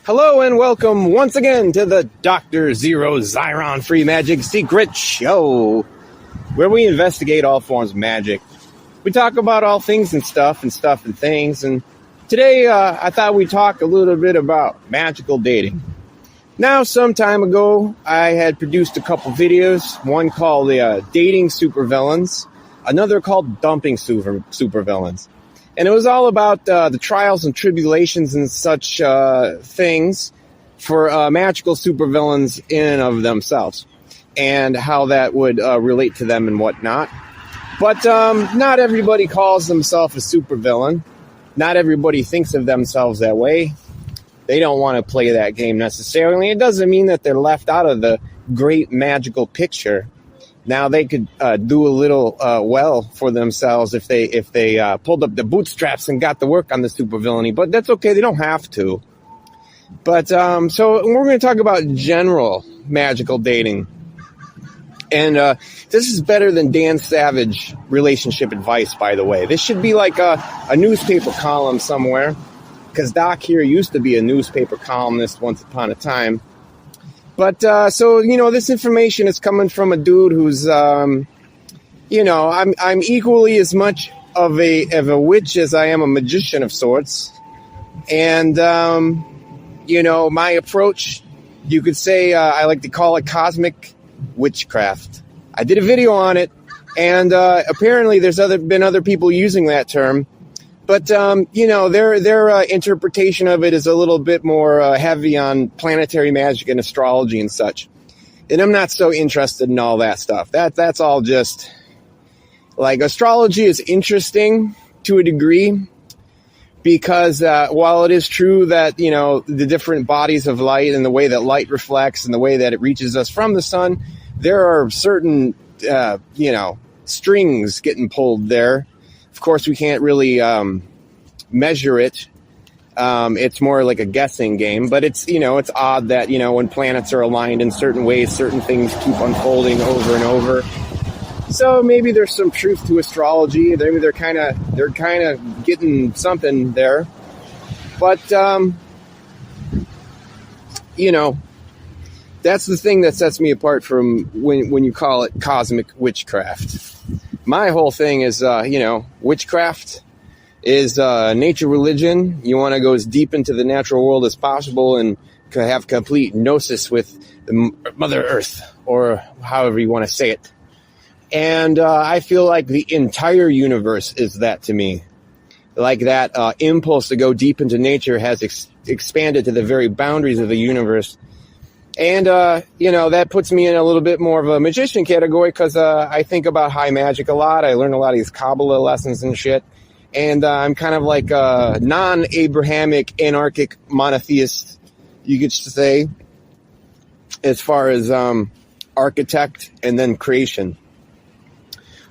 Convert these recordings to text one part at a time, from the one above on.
Hello and welcome once again to the Dr. Zeero Xiron Free Magic Secret Show, where we investigate all forms of magic. We talk about all things and stuff and things, and today I thought we'd talk a little bit about magical dating. Now, some time ago, I had produced a couple videos, one called Dating Supervillains, another called Dumping Supervillains. And it was all about the trials and tribulations and such things for magical supervillains in and of themselves, and how that would relate to them and whatnot. But not everybody calls themselves a supervillain. Not everybody thinks of themselves that way. They don't want to play that game necessarily. It doesn't mean that they're left out of the great magical picture. Now, they could do a little well for themselves if they pulled up the bootstraps and got to work on the supervillainy, but that's okay. They don't have to. But so we're going to talk about general magical dating, and this is better than Dan Savage relationship advice, by the way. This should be like a newspaper column somewhere, because Doc here used to be a newspaper columnist once upon a time. But, so, this information is coming from a dude who's, I'm equally as much of a witch as I am a magician of sorts. And, my approach, you could say, I like to call it cosmic witchcraft. I did a video on it, and, apparently there's been other people using that term. But, their interpretation of it is a little bit more heavy on planetary magic and astrology and such. And I'm not so interested in all that stuff. That's all just, like, astrology is interesting to a degree because while it is true that, the different bodies of light and the way that light reflects and the way that it reaches us from the sun, there are certain, strings getting pulled there. Of course, we can't really measure it. It's more like a guessing game, but it's odd that, when planets are aligned in certain ways, certain things keep unfolding over and over. So maybe there's some truth to astrology. Maybe they're kind of getting something there. But, that's the thing that sets me apart from when you call it cosmic witchcraft. My whole thing is, witchcraft is nature religion. You want to go as deep into the natural world as possible and have complete gnosis with the Mother Earth, or however you want to say it. And I feel like the entire universe is that to me. Like that impulse to go deep into nature has expanded to the very boundaries of the universe. And, that puts me in a little bit more of a magician category because I think about high magic a lot. I learn a lot of these Kabbalah lessons and shit. And I'm kind of like a non-Abrahamic, anarchic monotheist, you could say, as far as architect and then creation.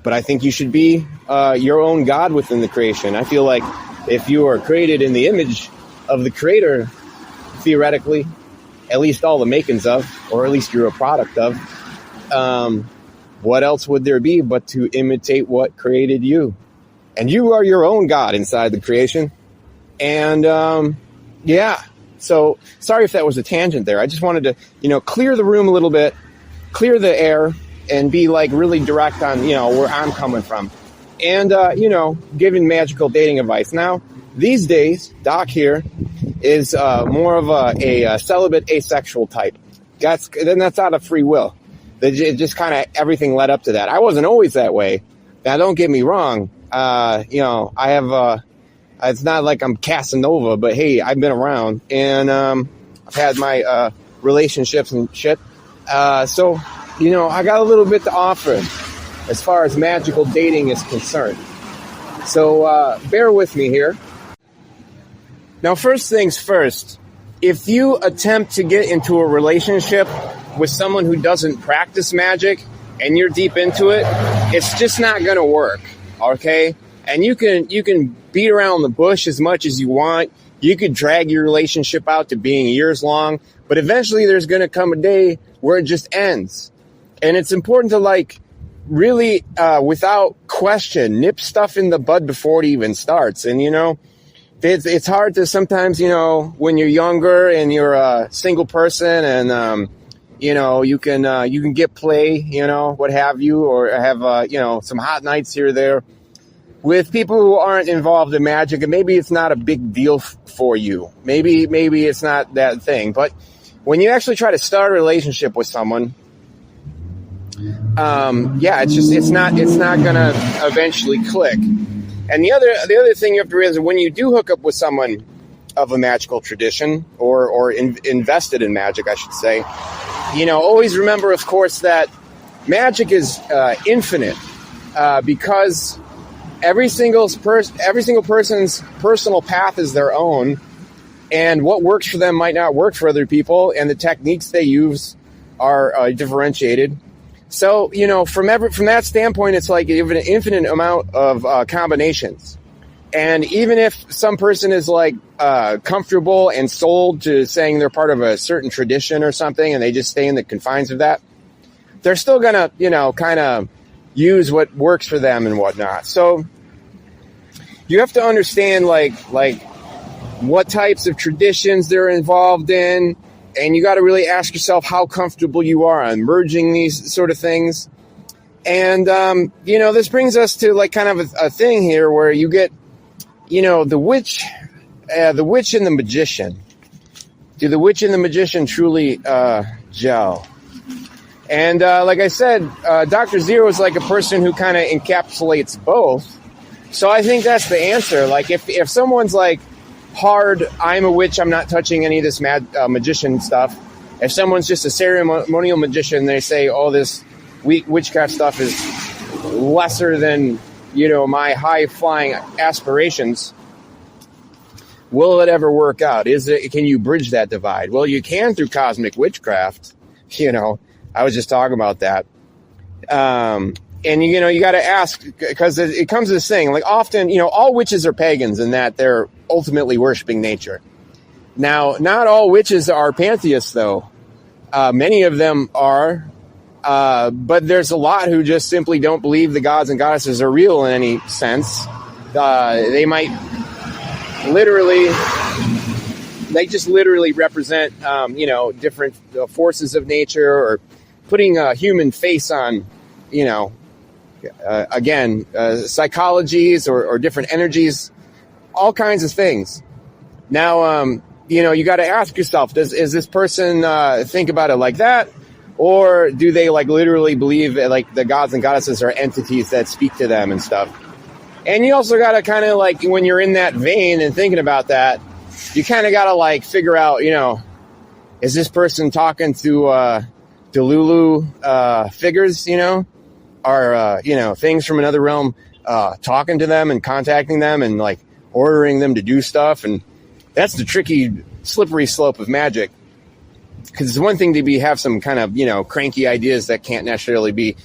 But I think you should be your own God within the creation. I feel like if you are created in the image of the creator, theoretically, at least all the makings of, or at least you're a product of, what else would there be but to imitate what created you? And you are your own God inside the creation. And, so sorry if that was a tangent there. I just wanted to, clear the room a little bit, clear the air, and be like really direct on, where I'm coming from. And, giving magical dating advice. Now, these days, Doc here is more of a celibate asexual type. That's out of free will. It just kind of everything led up to that. I wasn't always that way. Now, don't get me wrong. I have it's not like I'm Casanova, but hey, I've been around and I've had my relationships and shit. So I got a little bit to offer as far as magical dating is concerned. So bear with me here. Now, first things first, if you attempt to get into a relationship with someone who doesn't practice magic and you're deep into it, it's just not going to work, okay? And you can beat around the bush as much as you want. You could drag your relationship out to being years long, but eventually there's going to come a day where it just ends. And it's important to really, without question, nip stuff in the bud before it even starts. And it's hard to sometimes, when you're younger and you're a single person and, you can get play, what have you, or have, some hot nights here or there with people who aren't involved in magic, and maybe it's not a big deal for you. Maybe it's not that thing. But when you actually try to start a relationship with someone, it's not gonna eventually click. And the other thing you have to realize is when you do hook up with someone of a magical tradition or invested in magic, I should say, always remember, of course, that magic is infinite because every single person's personal path is their own, and what works for them might not work for other people, and the techniques they use are differentiated. So, from that standpoint, it's like you have an infinite amount of combinations. And even if some person is like comfortable and sold to saying they're part of a certain tradition or something, and they just stay in the confines of that, they're still gonna, kind of use what works for them and whatnot. So you have to understand like what types of traditions they're involved in, and you got to really ask yourself how comfortable you are on merging these sort of things. And this brings us to like kind of a thing here where you get the witch and the magician. Do the witch and the magician truly gel? And like I said, Dr. Zeero is like a person who kind of encapsulates both. So I think that's the answer. Like if someone's like hard, I'm a witch, I'm not touching any of this magician stuff. If someone's just a ceremonial magician, they say, oh, this witchcraft stuff is lesser than, my high-flying aspirations. Will it ever work out? Can you bridge that divide? Well, you can through cosmic witchcraft. I was just talking about that. And you got to ask, because it comes to this thing, like often, all witches are pagans in that they're ultimately worshiping nature. Now, not all witches are pantheists, though. Many of them are, but there's a lot who just simply don't believe the gods and goddesses are real in any sense. They just literally represent, different forces of nature, or putting a human face on, psychologies or different energies, all kinds of things. Now, you got to ask yourself, is this person think about it like that? Or do they like literally believe that, like, the gods and goddesses are entities that speak to them and stuff? And you also got to kind of like, when you're in that vein and thinking about that, you kind of got to like figure out, is this person talking to Delulu figures, are, things from another realm talking to them and contacting them and like ordering them to do stuff. And that's the tricky, slippery slope of magic. Because it's one thing to have some kind of, cranky ideas that can't necessarily be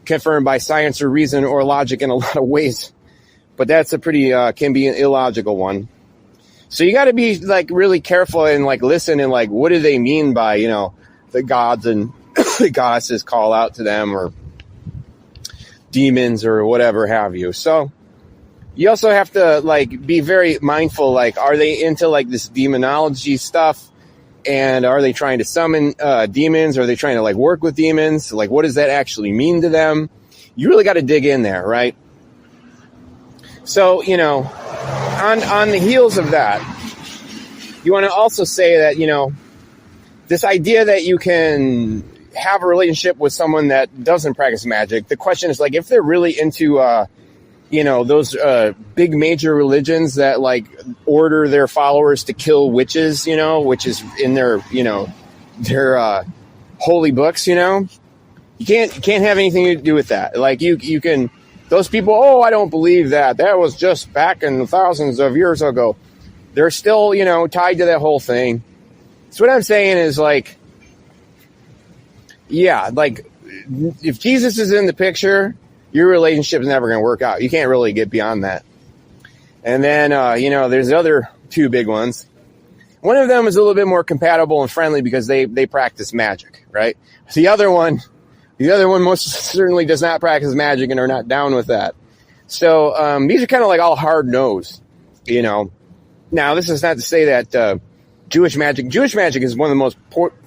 confirmed by science or reason or logic in a lot of ways. But that's a pretty, can be an illogical one. So you got to be like really careful and like listen and like, what do they mean by, the gods and the goddesses call out to them, or demons or whatever have you. So you also have to like be very mindful, like, are they into like this demonology stuff? And are they trying to summon demons? Or are they trying to like work with demons? Like, what does that actually mean to them? You really got to dig in there, right? So, on the heels of that, you want to also say that, this idea that you can have a relationship with someone that doesn't practice magic, the question is like, if they're really into, those big major religions that like order their followers to kill witches, which is in their, their holy books, you can't have anything to do with that. Like you can, those people, oh, I don't believe that. That was just back in thousands of years ago. They're still, tied to that whole thing. So what I'm saying is like, yeah, like if Jesus is in the picture, your relationship is never going to work out. You can't really get beyond that. And then, there's the other two big ones. One of them is a little bit more compatible and friendly because they practice magic, right? The other one most certainly does not practice magic and are not down with that. So these are kind of like all hard-nosed, Now, this is not to say that Jewish magic is one of the most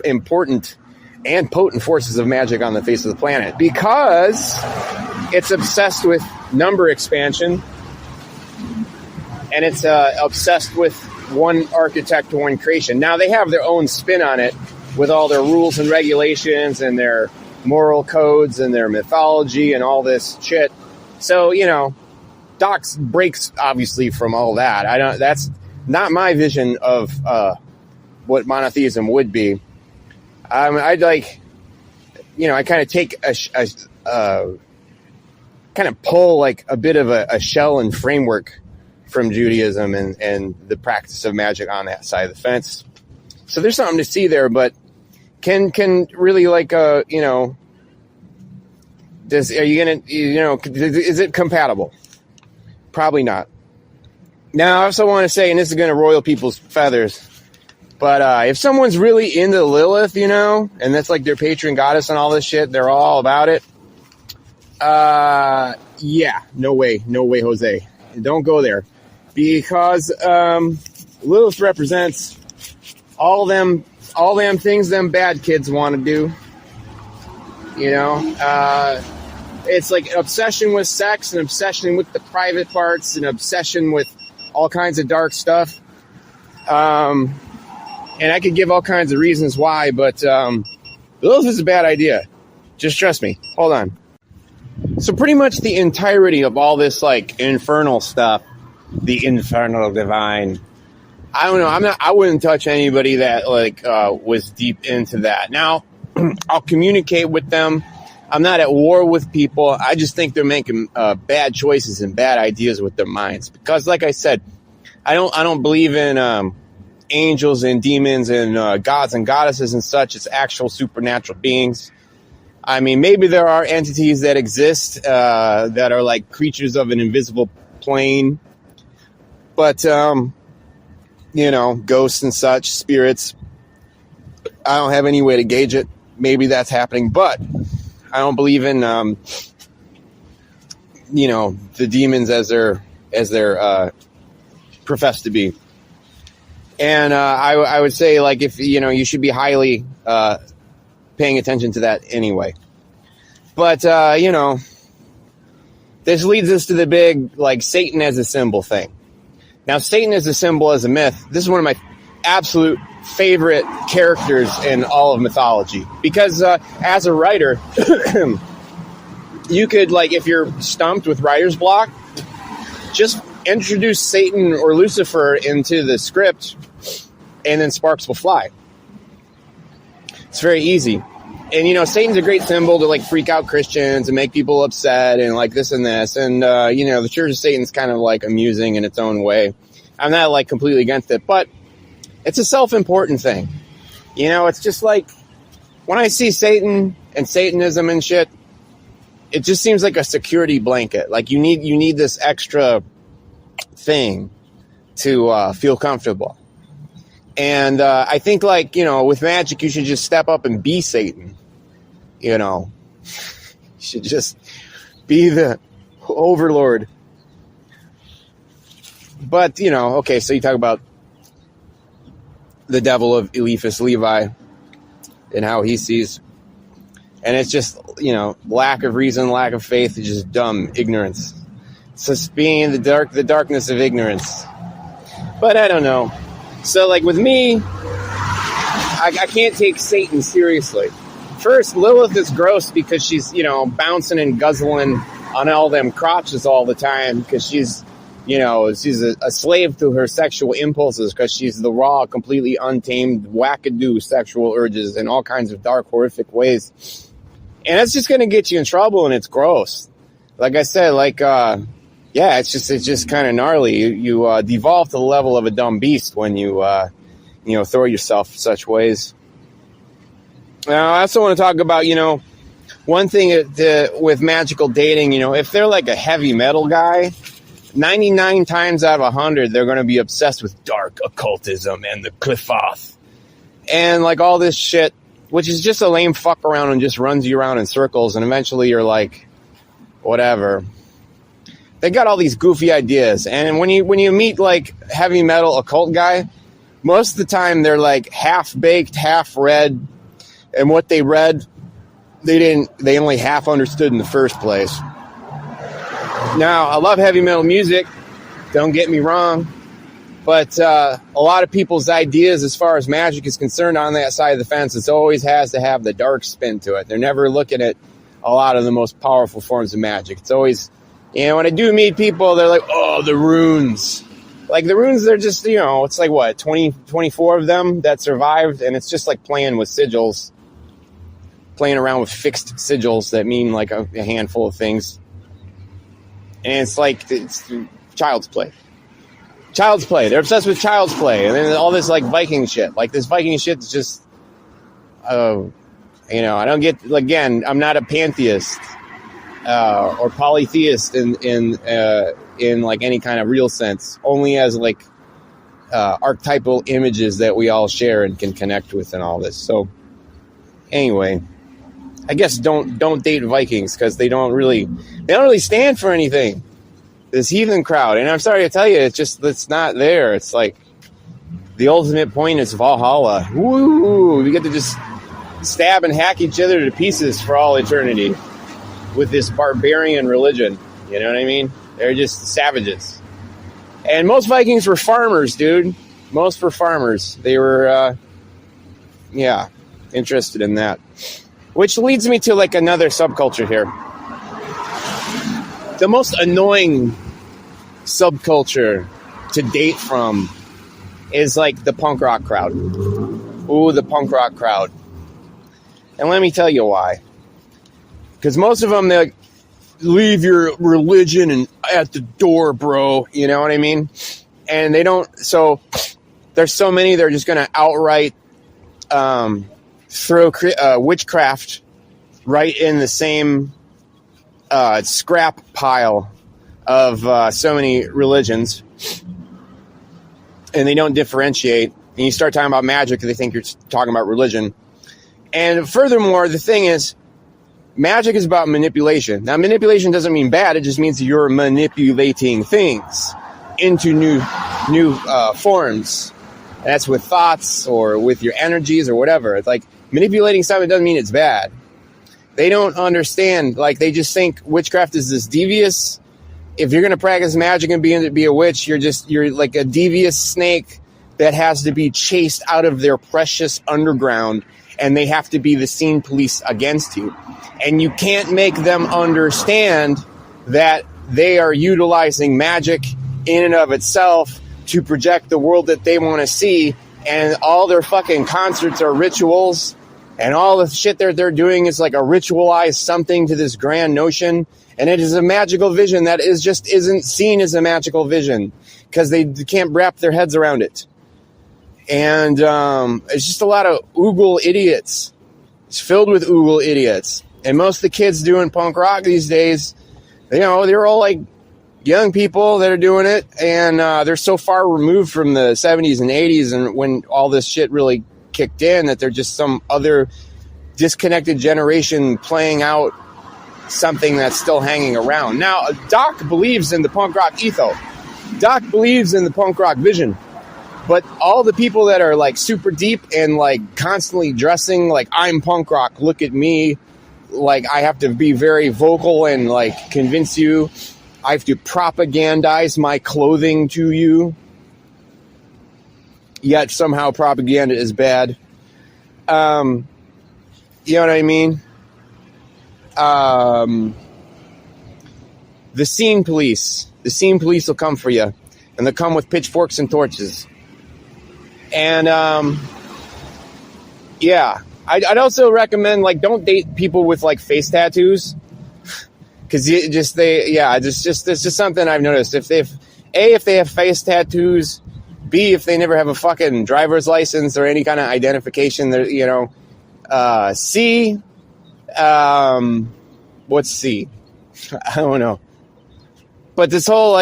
important and potent forces of magic on the face of the planet, because it's obsessed with number expansion, and it's obsessed with one architect, one creation. Now, they have their own spin on it with all their rules and regulations and their moral codes and their mythology and all this shit. So, Doc breaks obviously from all that. That's not my vision of what monotheism would be. I'd like, I kind of take kind of pull like a bit of a shell and framework from Judaism and the practice of magic on that side of the fence. So there's something to see there, but can really like, is it compatible? Probably not. Now, I also want to say, and this is going to roil people's feathers, but if someone's really into Lilith, and that's like their patron goddess and all this shit, they're all about it. Yeah, no way, Jose. Don't go there. Because Lilith represents all them things them bad kids want to do. It's like an obsession with sex, an obsession with the private parts, an obsession with all kinds of dark stuff. And I could give all kinds of reasons why, but Lilith is a bad idea. Just trust me. Hold on. So pretty much the entirety of all this like infernal stuff, the infernal divine, I don't know. I wouldn't touch anybody that like was deep into that. Now, I'll communicate with them. I'm not at war with people. I just think they're making bad choices and bad ideas with their minds. Because, like I said, I don't believe in angels and demons and gods and goddesses and such. It's actual supernatural beings. I mean, maybe there are entities that exist that are like creatures of an invisible plane. But, ghosts and such, spirits, I don't have any way to gauge it. Maybe that's happening, but I don't believe in, the demons as they're professed to be. And I would say, like, if, you should be highly paying attention to that anyway. But, this leads us to the big, like, Satan as a symbol thing. Now, Satan as a symbol, as a myth, this is one of my absolute favorite characters in all of mythology. Because as a writer, you could, like, if you're stumped with writer's block, just introduce Satan or Lucifer into the script, and then sparks will fly. It's very easy. And, Satan's a great symbol to, like, freak out Christians and make people upset and, like, this and this. And, the Church of Satan's kind of, like, amusing in its own way. I'm not, like, completely against it. But it's a self-important thing. It's just like, when I see Satan and Satanism and shit, it just seems like a security blanket. Like, you need this extra thing to feel comfortable. And I think, like, with magic, you should just step up and be Satan. You should just be the overlord. But, okay, so you talk about the devil of Eliphas Levi and how he sees. And it's just, lack of reason, lack of faith, it's just dumb ignorance. It's just being in the darkness of ignorance. But I don't know. So, like, with me, I can't take Satan seriously. First, Lilith is gross because she's, bouncing and guzzling on all them crotches all the time because she's a slave to her sexual impulses because she's the raw, completely untamed, wackadoo sexual urges in all kinds of dark, horrific ways. And that's just going to get you in trouble, and it's gross. Like I said, it's just kind of gnarly. You devolve to the level of a dumb beast when you throw yourself such ways. Now, I also want to talk about, one thing with magical dating, if they're like a heavy metal guy, 99 times out of 100, they're going to be obsessed with dark occultism and the Qliphoth and like all this shit, which is just a lame fuck around and just runs you around in circles. And eventually you're like, whatever. they got all these goofy ideas. And when you meet like heavy metal occult guy, most of the time they're like half baked, half read, and what they read, they only half understood in the first place. Now, I love heavy metal music, don't get me wrong, but a lot of people's ideas as far as magic is concerned on that side of the fence, it always has to have the dark spin to it. They're never looking at a lot of the most powerful forms of magic. It's always, when I do meet people, they're like, oh, the runes. Like, the runes, they're just, it's like, what, 24 of them that survived, and it's just like playing with sigils, playing around with fixed sigils that mean like a handful of things. And it's like, it's child's play. Child's play. They're obsessed with child's play. And then all this like Viking shit. Like, this Viking shit is just, I don't get, again, I'm not a pantheist or polytheist in like any kind of real sense. Only as like archetypal images that we all share and can connect with and all this. So anyway, I guess don't date Vikings because they don't really stand for anything. This heathen crowd, and I'm sorry to tell you, it's not there. It's like the ultimate point is Valhalla. Woo! We get to just stab and hack each other to pieces for all eternity with this barbarian religion. You know what I mean? They're just savages. And most Vikings were farmers, dude. Most were farmers. They were, interested in that. Which leads me to like another subculture here. The most annoying subculture to date from is like the punk rock crowd. Ooh, the punk rock crowd. And let me tell you why. Because most of them, they like, leave your religion and at the door, bro. You know what I mean? And they don't. So there's so many. They're just going to outright throw witchcraft right in the same scrap pile of so many religions, and they don't differentiate. And you start talking about magic, they think you're talking about religion. And furthermore, the thing is, magic is about manipulation. Now, manipulation doesn't mean bad. It just means you're manipulating things into new forms. And that's with thoughts or with your energies or whatever. It's like manipulating something doesn't mean it's bad. They don't understand. Like, they just think witchcraft is this devious. If you're going to practice magic and be a witch, you're like a devious snake that has to be chased out of their precious underground, and they have to be the scene police against you. And you can't make them understand that they are utilizing magic in and of itself to project the world that they want to see, and all their fucking concerts are rituals, and all the shit they're doing is like a ritualized something to this grand notion, and it is a magical vision that isn't seen as a magical vision because they can't wrap their heads around it. And it's just a lot of oogle idiots. It's filled with oogle idiots. And most of the kids doing punk rock these days, they're all like young people that are doing it, and they're so far removed from the 70s and 80s and when all this shit really kicked in that they're just some other disconnected generation playing out something that's still hanging around. Now, Doc believes in the punk rock ethos. Doc believes in the punk rock vision. But all the people that are like super deep and like constantly dressing like I'm punk rock, look at me, like I have to be very vocal and like convince you, I have to propagandize my clothing to you, yet somehow propaganda is bad. You know what I mean? The scene police will come for you, and they'll come with pitchforks and torches. And I'd also recommend like don't date people with like face tattoos, because it's just something I've noticed. If they have face tattoos, B, if they never have a fucking driver's license or any kind of identification, C, what's C? I don't know. But this whole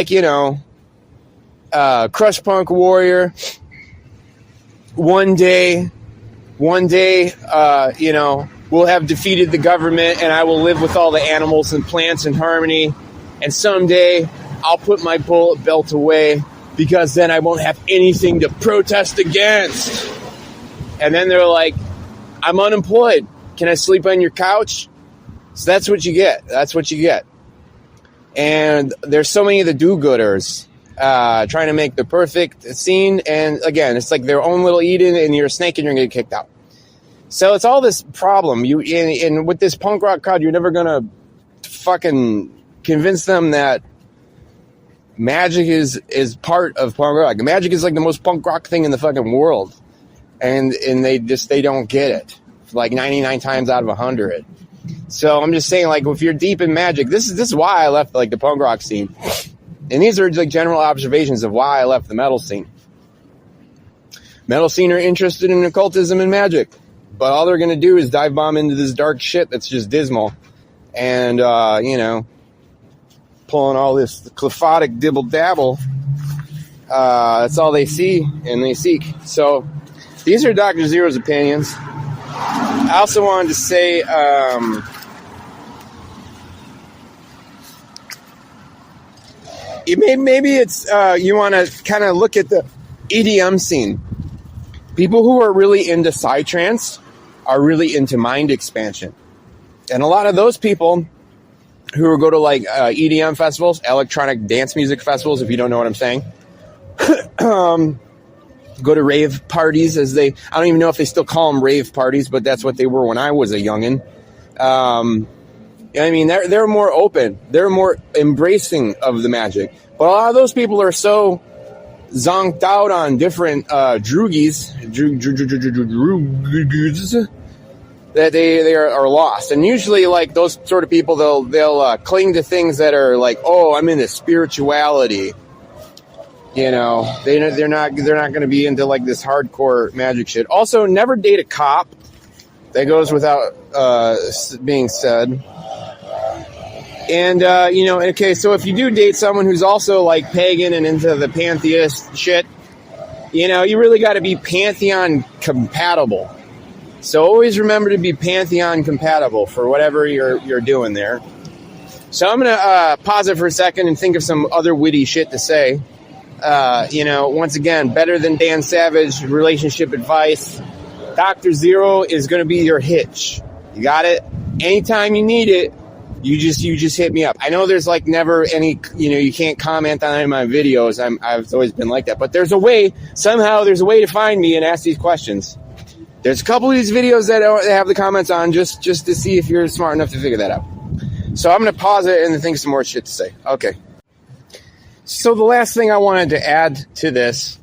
crush punk warrior. One day, we'll have defeated the government and I will live with all the animals and plants in harmony. And someday I'll put my bullet belt away because then I won't have anything to protest against. And then they're like, I'm unemployed. Can I sleep on your couch? So that's what you get. That's what you get. And there's so many of the do-gooders trying to make the perfect scene. And again, it's like their own little Eden, and you're a snake and you're going to get kicked out. So it's all this problem. And with this punk rock crowd, you're never going to fucking convince them that Magick is part of punk rock. Magick is like the most punk rock thing in the fucking world. And they don't get it. Like 99 times out of 100. So I'm just saying, like, if you're deep in Magick, this is why I left, like, the punk rock scene. And these are, like, general observations of why I left the metal scene. Metal scene are interested in occultism and magic. But all they're going to do is dive bomb into this dark shit that's just dismal. And, pulling all this clephotic dibble-dabble. That's all they see and they seek. So these are Dr. Zero's opinions. I also wanted to say, maybe it's you want to kind of look at the EDM scene. People who are really into psytrance are really into mind expansion, and a lot of those people who go to like EDM festivals, electronic dance music festivals, if you don't know what I'm saying. Go to rave parties I don't even know if they still call them rave parties, but that's what they were when I was a youngin'. I mean, they're more open. They're more embracing of the magic. But a lot of those people are so zonked out on different droogies, that they are lost. And usually, like, those sort of people, they'll cling to things that are like, oh, I'm into spirituality. You know, they're not going to be into like this hardcore magic shit. Also, never date a cop. That goes without being said. And okay, so if you do date someone who's also like pagan and into the pantheist shit, you really got to be pantheon compatible. So always remember to be pantheon compatible for whatever you're doing there. So I'm gonna pause it for a second and think of some other witty shit to say. Once again, better than Dan Savage relationship advice. Dr. Zero is going to be your hitch. You got it? Anytime you need it, you just hit me up. I know there's like never any, you can't comment on any of my videos. I've always been like that, but there's a way to find me and ask these questions. There's a couple of these videos that have the comments on just to see if you're smart enough to figure that out. So I'm going to pause it and think of some more shit to say. Okay. So the last thing I wanted to add to this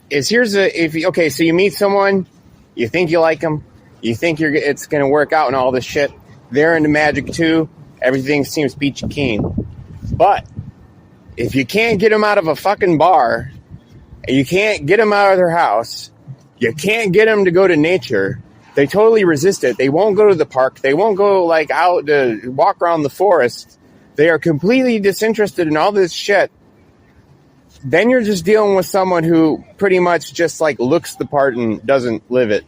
is so you meet someone, you think you like them, you think it's going to work out and all this shit. They're into magic too. Everything seems peachy keen. But if you can't get them out of a fucking bar, and you can't get them out of their house, you can't get them to go to nature, they totally resist it. They won't go to the park. They won't go like out to walk around the forest. They are completely disinterested in all this shit. Then you're just dealing with someone who pretty much just like looks the part and doesn't live it.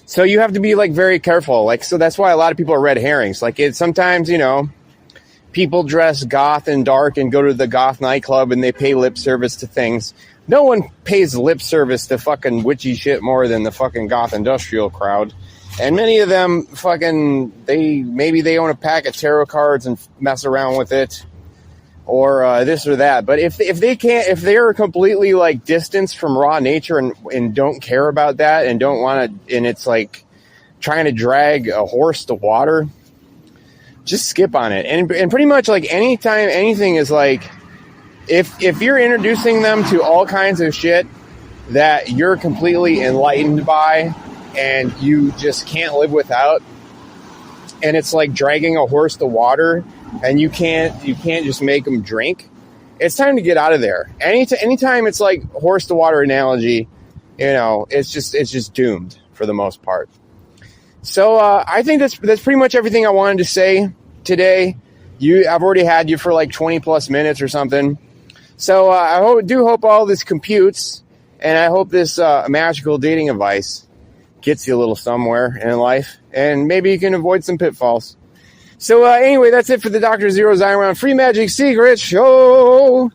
So you have to be like very careful. Like, so that's why a lot of people are red herrings. Like sometimes, people dress goth and dark and go to the goth nightclub and they pay lip service to things. No one pays lip service to fucking witchy shit more than the fucking goth industrial crowd. And many of them maybe they own a pack of tarot cards and mess around with it. Or this or that. But if they're completely like distanced from raw nature and don't care about that and don't want to, and it's like trying to drag a horse to water, just skip on it. And pretty much like anytime anything is like, if you're introducing them to all kinds of shit that you're completely enlightened by and you just can't live without, and it's like dragging a horse to water, and you can't just make them drink, it's time to get out of there. Anytime it's like horse to water analogy, it's just doomed for the most part. So I think that's pretty much everything I wanted to say today. I've already had you for like 20 plus minutes or something. So I hope all this computes, and I hope this magical dating advice gets you a little somewhere in life, and maybe you can avoid some pitfalls. So anyway, that's it for the Dr. Zeero Xiron Free Magic Secret Show.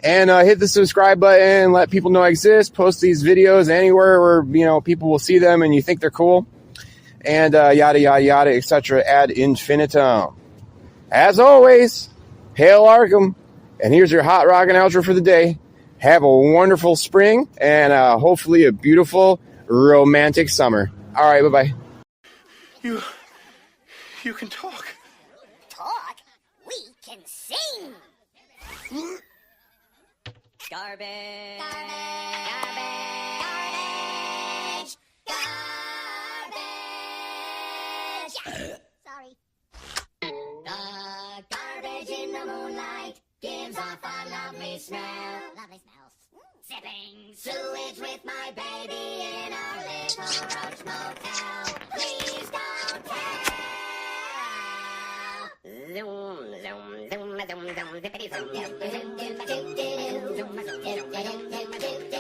And hit the subscribe button, let people know I exist, post these videos anywhere where, people will see them and you think they're cool. And yada, yada, yada, etc. ad infinitum. As always, hail Arkham. And here's your hot rockin' outro for the day. Have a wonderful spring and hopefully a beautiful, romantic summer. All right, bye-bye. You can talk. Talk? We can sing. Garbage. Garbage. Garbage. Garbage. Sorry. The garbage in the moonlight gives off a lovely smell. Lovely smells. Sipping sewage with my baby in our little roach motel. Please don't tell. Zoom, zoom, zoom, zoom, zoom, zippity zoom, zoom, zoom, zoom, zoom, zoom, zoom, zoom, zoom, zoom, zoom, zoom, zoom,